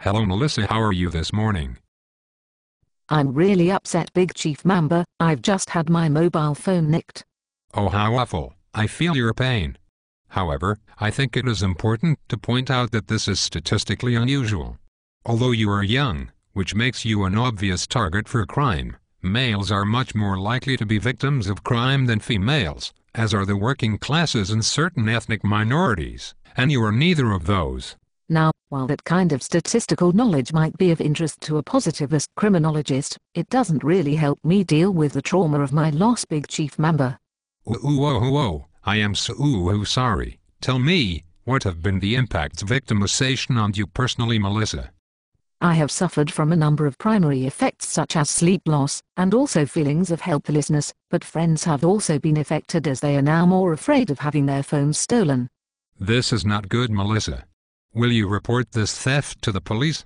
Hello Melissa, how are you this morning? I'm really upset, Big Chief Member. I've just had my mobile phone nicked. Oh, how awful. I feel your pain. However, I think it is important to point out that this is statistically unusual. Although you are young, which makes you an obvious target for crime, males are much more likely to be victims of crime than females, as are the working classes and certain ethnic minorities, and you are neither of those. Now, while that kind of statistical knowledge might be of interest to a positivist criminologist, it doesn't really help me deal with the trauma of my loss, Big Chief Member. Oh, I am so sorry. Tell me, what have been the impacts of victimization on you personally, Melissa? I have suffered from a number of primary effects such as sleep loss, and also feelings of helplessness, but friends have also been affected as they are now more afraid of having their phones stolen. This is not good, Melissa. Will you report this theft to the police?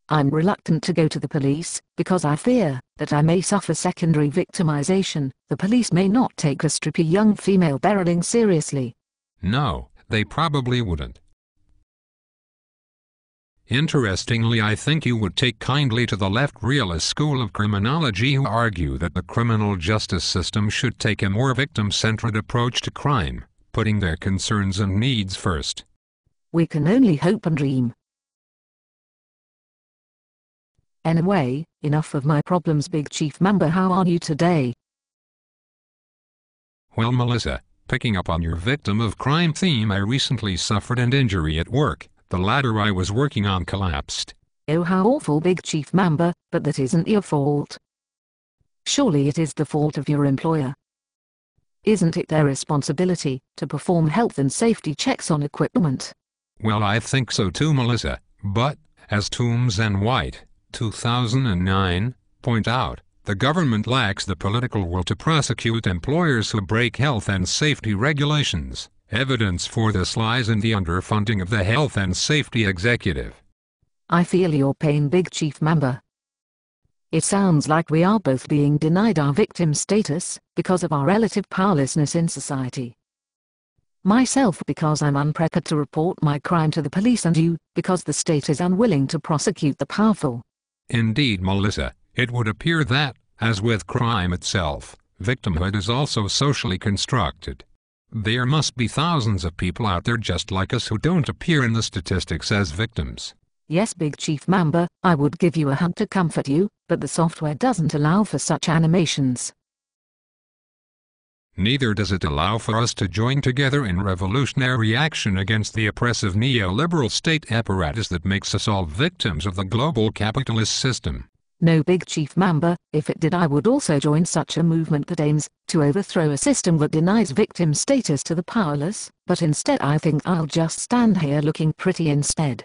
I'm reluctant to go to the police, because I fear that I may suffer secondary victimization. The police may not take a strippy young female barreling seriously. No, they probably wouldn't. Interestingly, I think you would take kindly to the left realist school of criminology who argue that the criminal justice system should take a more victim-centered approach to crime, putting their concerns and needs first. We can only hope and dream. Anyway, enough of my problems, Big Chief Member. How are you today? Well, Melissa, picking up on your victim of crime theme, I recently suffered an injury at work. The ladder I was working on collapsed. Oh, how awful, Big Chief Member, but that isn't your fault. Surely it is the fault of your employer. Isn't it their responsibility to perform health and safety checks on equipment? Well, I think so too, Melissa, but, as Toombs and White, 2009, point out, the government lacks the political will to prosecute employers who break health and safety regulations. Evidence for this lies in the underfunding of the health and safety executive. I feel your pain, Big Chief Member. It sounds like we are both being denied our victim status because of our relative powerlessness in society. Myself because I'm unprepared to report my crime to the police, and you because the state is unwilling to prosecute the powerful. Indeed, Melissa, it would appear that, as with crime itself, victimhood is also socially constructed. There must be thousands of people out there just like us who don't appear in the statistics as victims. Yes, Big Chief Member, I would give you a hug to comfort you, but the software doesn't allow for such animations. Neither does it allow for us to join together in revolutionary action against the oppressive neoliberal state apparatus that makes us all victims of the global capitalist system. No, Big Chief Member, if it did, I would also join such a movement that aims to overthrow a system that denies victim status to the powerless, but instead I think I'll just stand here looking pretty instead.